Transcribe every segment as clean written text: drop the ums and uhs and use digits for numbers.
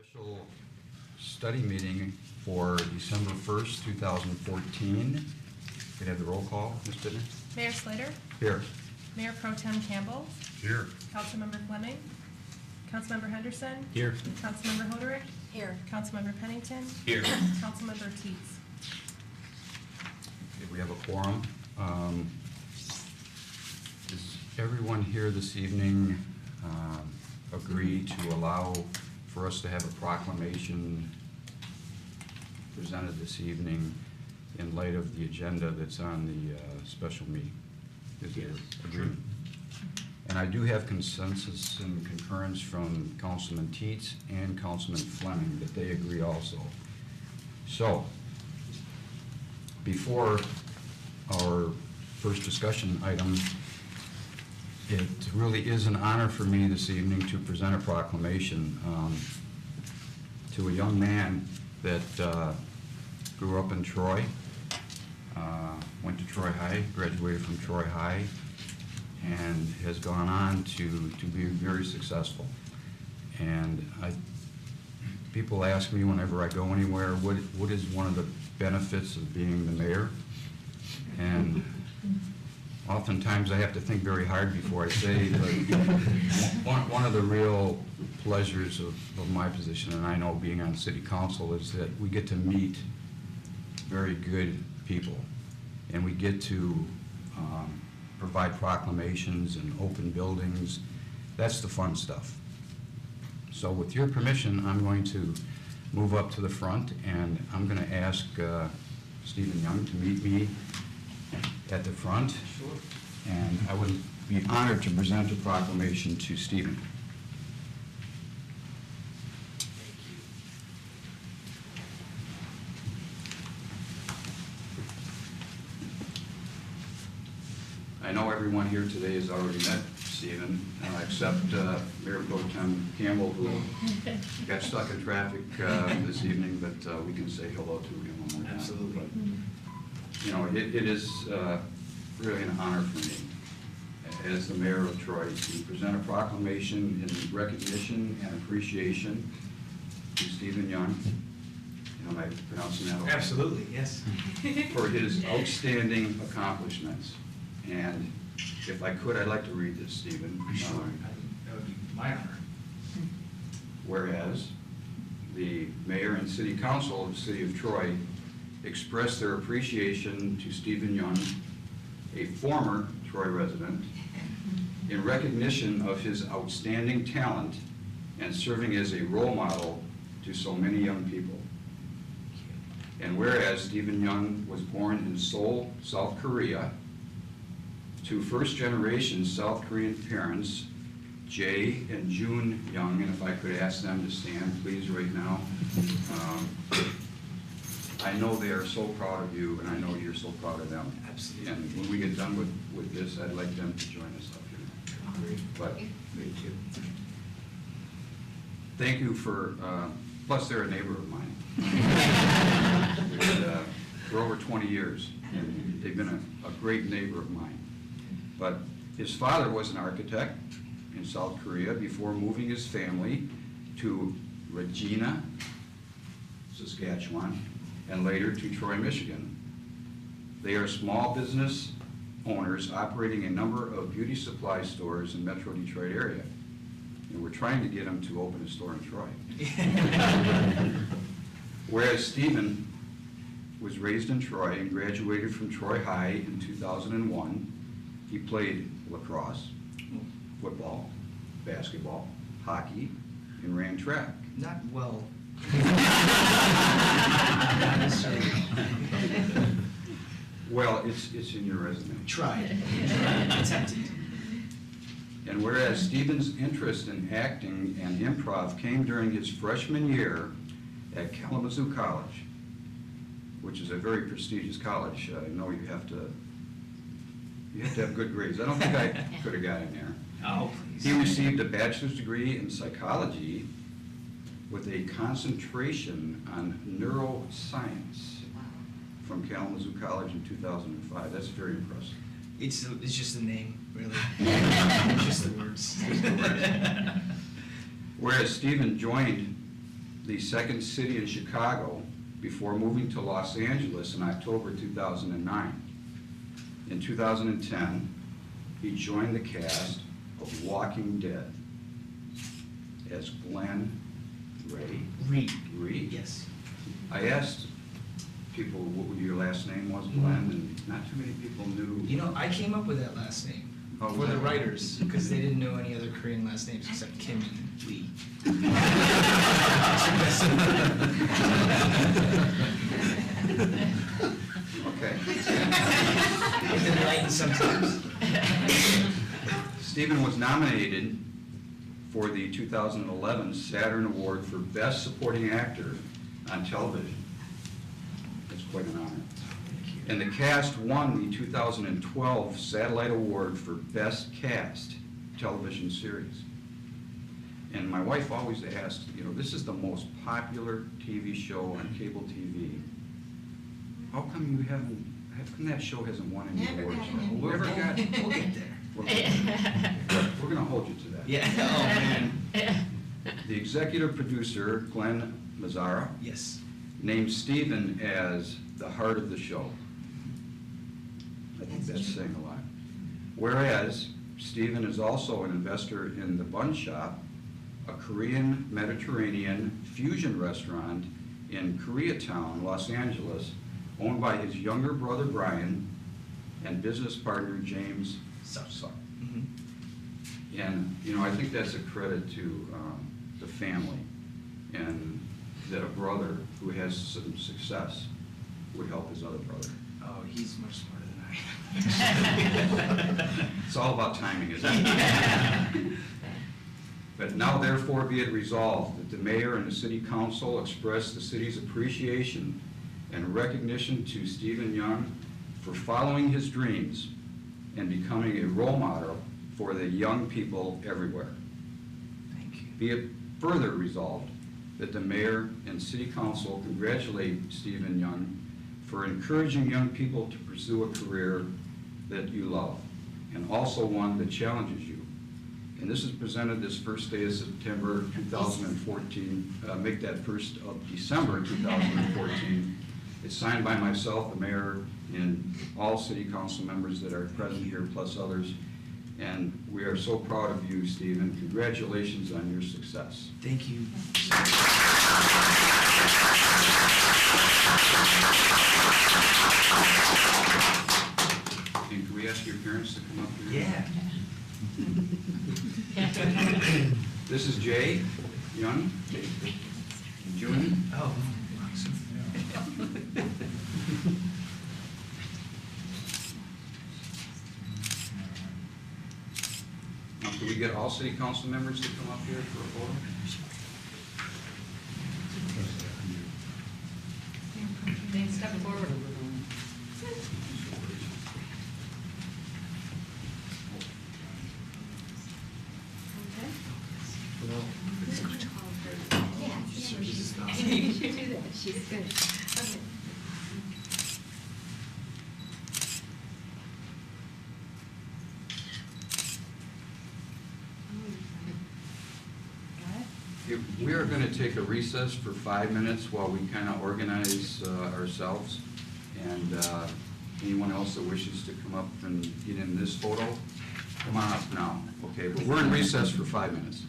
Special study meeting for December 1st, 2014. Could I have the roll call, Ms. Bittner? Mayor Slater? Here. Mayor Pro Tem Campbell? Here. Councilmember Fleming? Councilmember Henderson? Here. Councilmember Hoderick? Here. Councilmember Pennington? Here. Councilmember Teets? Okay, we have a quorum. Does everyone here this evening agree to allow for us to have a proclamation presented this evening in light of the agenda that's on the special meeting? Is there agreement? And I do have consensus and concurrence from Councilman Teets and Councilman Fleming that they agree also. So, before our first discussion item, it really is an honor for me this evening to present a proclamation to a young man that grew up in Troy, went to Troy High, graduated from Troy High, and has gone on to be very successful. And people ask me whenever I go anywhere, what is one of the benefits of being the mayor? And oftentimes I have to think very hard before I say, but one of the real pleasures of my position, and I know being on city council, is that we get to meet very good people, and we get to provide proclamations and open buildings. That's the fun stuff. So with your permission, I'm going to move up to the front, and I'm going to ask Stephen Young to meet me at the front. Sure. And I would be honored to present a proclamation to Stephen. I know everyone here today has already met Stephen, except Mayor Pro Tem Campbell, who got stuck in traffic this evening, but we can say hello to him one more time. Absolutely. But, you know, it is really an honor for me as the mayor of Troy to present a proclamation in recognition and appreciation to Stephen Young. Am I pronouncing that okay? Absolutely, yes. For his outstanding accomplishments. And if I could, I'd like to read this, Stephen. Sure, that would be my honor. Whereas the mayor and city council of the city of Troy express their appreciation to Stephen Young, a former Troy resident, in recognition of his outstanding talent and serving as a role model to so many young people. And whereas Stephen Young was born in Seoul, South Korea, to first-generation South Korean parents, Jae and June Young, and if I could ask them to stand, please, right now. I know they are so proud of you, and I know you're so proud of them. Absolutely. And when we get done with this, I'd like them to join us up here. But Thank you. thank you for, plus they're a neighbor of mine. For over 20 years, and they've been a great neighbor of mine. But his father was an architect in South Korea before moving his family to Regina, Saskatchewan, and later to Troy, Michigan. They are small business owners operating a number of beauty supply stores in Metro Detroit area. And we're trying to get them to open a store in Troy. Whereas Stephen was raised in Troy and graduated from Troy High in 2001, he played lacrosse, football, basketball, hockey, and ran track. Not well. Not necessarily. Well, it's in your resume. Tried. Attempted. And whereas Stephen's interest in acting and improv came during his freshman year at Kalamazoo College, which is a very prestigious college. I know you have to have good grades. I don't think I could have got in there. Oh, please. He received a bachelor's degree in psychology with a concentration on neuroscience from Kalamazoo College in 2005. That's very impressive. It's just a name, really. It's just the words. Whereas Stephen joined the second city in Chicago before moving to Los Angeles in October 2009. In 2010, he joined the cast of Walking Dead as Glenn Reed. Reed. Yes. I asked people what your last name was, Glenn, and not too many people knew. You know, I came up with that last name Oh, for the really? writers because they didn't know any other Korean last names except Kim and Lee. Okay. It's enlightened sometimes. Stephen was nominated for the 2011 Saturn Award for Best Supporting Actor on Television. That's quite an honor. And the cast won the 2012 Satellite Award for Best Cast Television Series. And my wife always asked, you know, this is the most popular TV show on cable TV. How come how come that show hasn't won any Never awards? got yet?" any. Never got. We'll get there. We're gonna hold you to that. Yeah. Oh, man. The executive producer, Glenn Mazzara, Yes. named Stephen as the heart of the show. I think that's saying a lot. Whereas Stephen is also an investor in the Bun Shop, a Korean Mediterranean fusion restaurant in Koreatown, Los Angeles, owned by his younger brother Brian and business partner James Suck. Mhm. And, you know, I think that's a credit to the family, and that a brother who has some success would help his other brother. Oh, he's much smarter than I am. It's all about timing, isn't it? But now therefore be it resolved that the mayor and the city council express the city's appreciation and recognition to Stephen Young for following his dreams and becoming a role model for the young people everywhere. Thank you. Be it further resolved that the mayor and city council congratulate Stephen Young for encouraging young people to pursue a career that you love, and also one that challenges you. And this is presented this first day of September 2014, make that 1st of December 2014. It's signed by myself, the mayor, and all city council members that are present here, plus others. And we are so proud of you, Stephen. Congratulations on your success. Thank you. And can we ask your parents to come up here? Yeah. This is Jay Young, June. Oh. Now, can we get all city council members to come up here for a photo? They step forward. Yeah, you should do that. She's good. Okay. We are going to take a recess for 5 minutes while we kind of organize ourselves. And anyone else that wishes to come up and get in this photo, come on up now. Okay, but we're in recess for 5 minutes.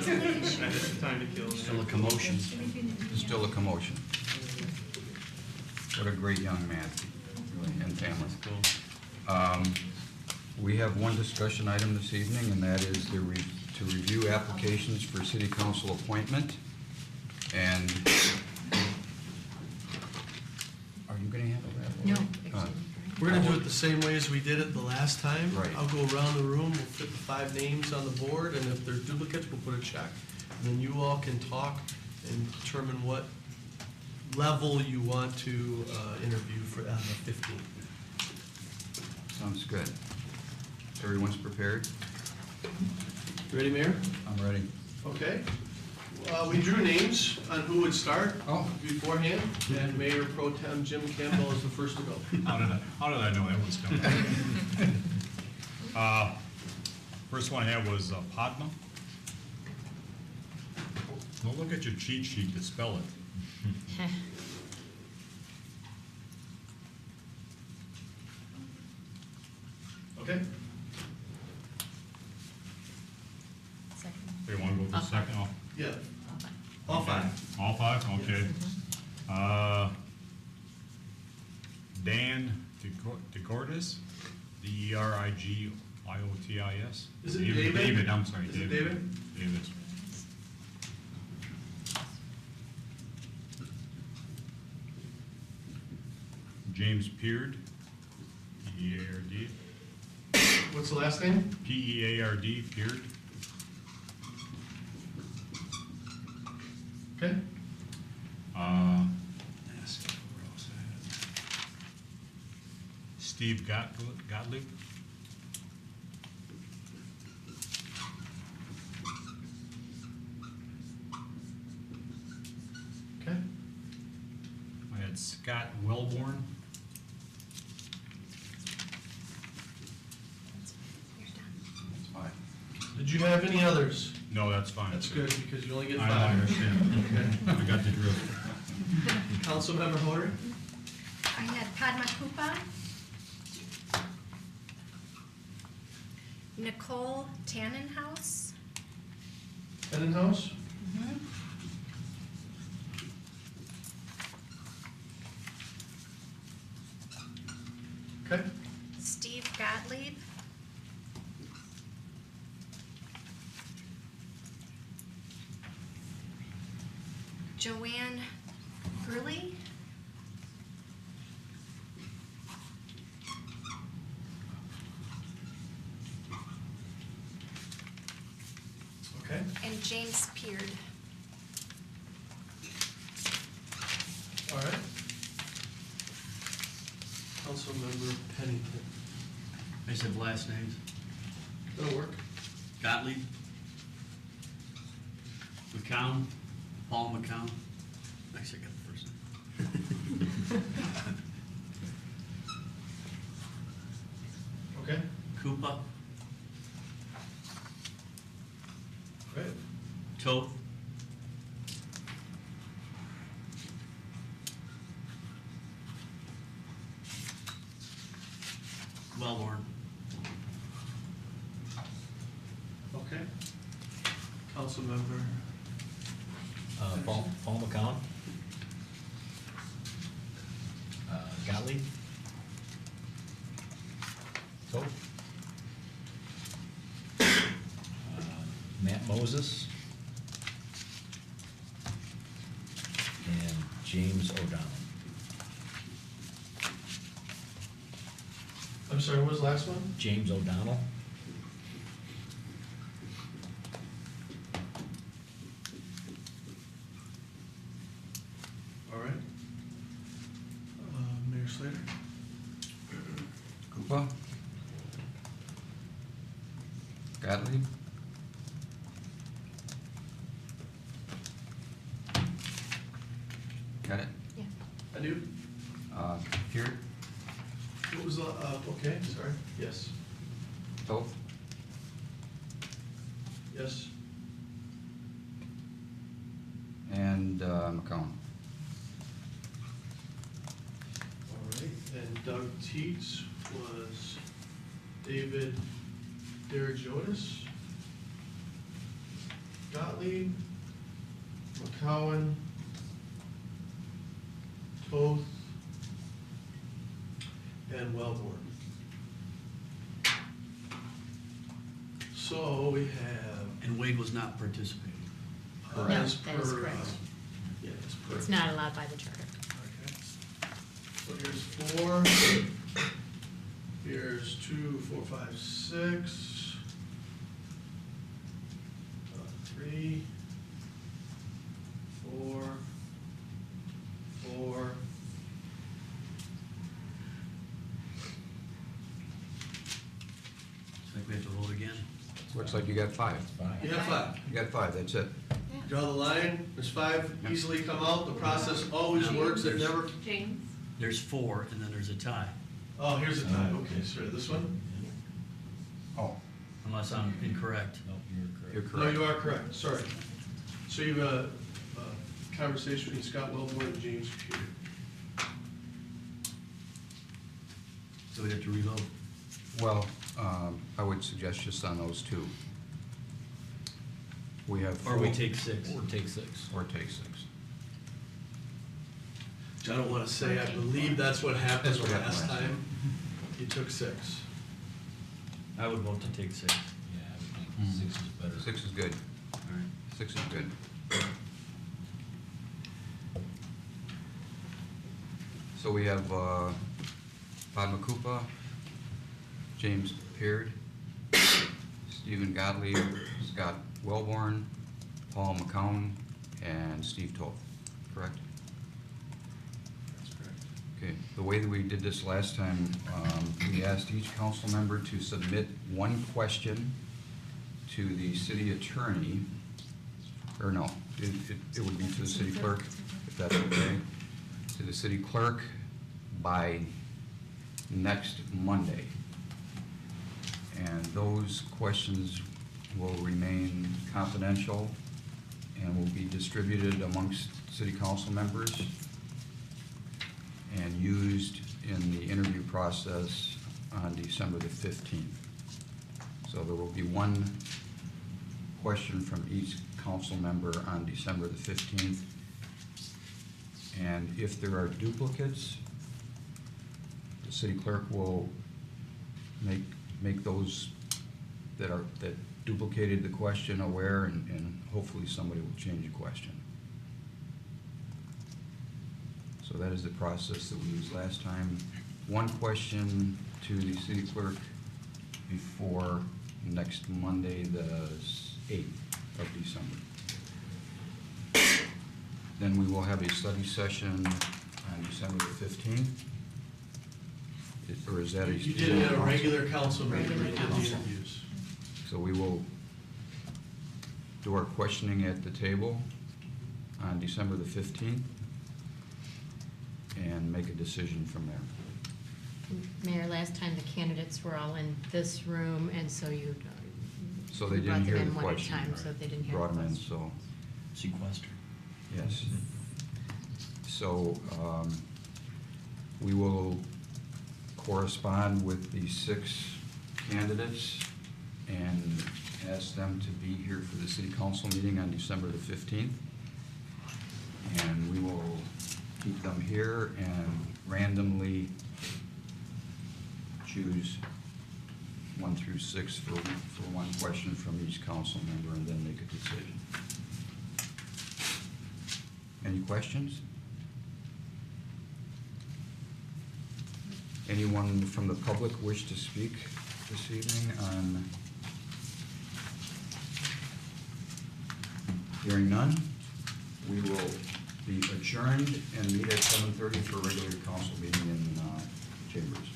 Time to kill. Still a commotion. It's still a commotion. What a great young man, really, and family. We have one discussion item this evening, and that is to review applications for city council appointment. And are you gonna handle that? No. Uh, We're gonna do it the same way as we did it the last time. Right. I'll go around the room, we'll fit the 5 names on the board, and if there's duplicates, we'll put a check. And then you all can talk and determine what level you want to interview for on the 15th. Sounds good. Everyone's prepared? Ready, Mayor? I'm ready. Okay. We drew names on who would start Oh. beforehand, and Mayor Pro Tem Jim Campbell is the first to go. How did I know that was coming? First one I had was Padma. Don't look at your cheat sheet to spell it. Okay? Second. You want to go for the second? Oh, Yeah. All 5. all 5, okay. Dan DeGordis, DERIGIOTIS. Is it David? David, I'm sorry, Is it David. David. James Peard, P-E-A-R-D, What's the last name? P-E-A-R-D, Peard. Okay. Steve Gottlieb. Okay. I had Scott Wellborn. That's fine. Did you have any others? No, that's fine. That's good, because you only get I 5. understand. Okay. I got the drift. Councilmember Hoder? I had Padma Kupa, Nicole Tannenhouse,Ennenhouse? Okay. Steve Gottlieb, Joanne Gurley, Okay. and James Peard. All right. Councilmember Pennington. I said last names. That'll work. Gottlieb. McCown, Paul McCown. Actually, I got the first name. Okay. Koopa, Great. Toth. Wellborn. Okay. Councilmember, Paul McCown. Gottlieb. Toth. Matt Moses. And James O'Donnell. I'm sorry, what was the last one? James O'Donnell. All right. Mayor Slater? Koopa? Gottlieb? Got it? Yeah. I do. Peard? What was the, okay, sorry. Yes. Toth? Yes. And McCown? All right. And Doug Teets was David Derrijotis. Gottlieb, McCowan, Toth, and Wellborn. So we have. And Wade was not participating. No, as that is per, correct. Yeah, as per. It's not allowed by the charter. Okay. So here's 4. Here's 2, 4, 5, 6. 3, 4, 4. I think we have to vote again. Looks like you got 5. Fine. You have 5. You got 5, that's it. Draw the line, there's 5 easily come out, the process always works, it never, James? There's 4, and then there's a tie, oh, here's the time, okay, sorry, this one? Oh, unless I'm incorrect. No, you're you're correct. No, correct. you are correct, sorry. So you have a conversation between Scott Wellborn and James Peter. So we have to revote. Well, I would suggest just on those 2. We have. Or we 4 take 6. Or take 6. Or take 6. Which I don't wanna say, I believe that's what happened That's what the happened last last time. You took 6. I would vote to take 6. Yeah, I would think 6 is better. 6 is good. All right. 6 is good. So we have Bob Makupa, James Peard, Stephen Gottlieb, Scott Wellborn, Paul McCown, and Steve Toth, correct? That's correct. Okay, the way that we did this last time, we asked each council member to submit 1 question to the city attorney, or no, it would be to the city clerk, if that's okay, to the city clerk by next Monday. And those questions will remain confidential and will be distributed amongst city council members and used in the interview process on December the 15th. So there will be 1 question from each council member on December the 15th. And if there are duplicates, the city clerk will make those that duplicated the question aware, and hopefully somebody will change the question. So that is the process that we used last time. 1 question to the city clerk before next Monday, the 8th of December. Then we will have a study session on December the 15th. Or is that a? You did it at a regular council meeting, Regular we did the council. interviews. So we will do our questioning at the table on December the 15th and make a decision from there. Mayor, last time the candidates were all in this room, and so you. So they you didn't brought them hear in the one at a question. time, so they didn't hear the Brought them in, question. so, Sequester. yes. So, we will correspond with the 6 candidates and ask them to be here for the city council meeting on December the 15th. And we will keep them here and randomly choose 1 through 6 for 1 question from each council member and then make a decision. Any questions? Anyone from the public wish to speak this evening on? Hearing none, we will be adjourned and meet at 7:30 for a regular council meeting in Chambers.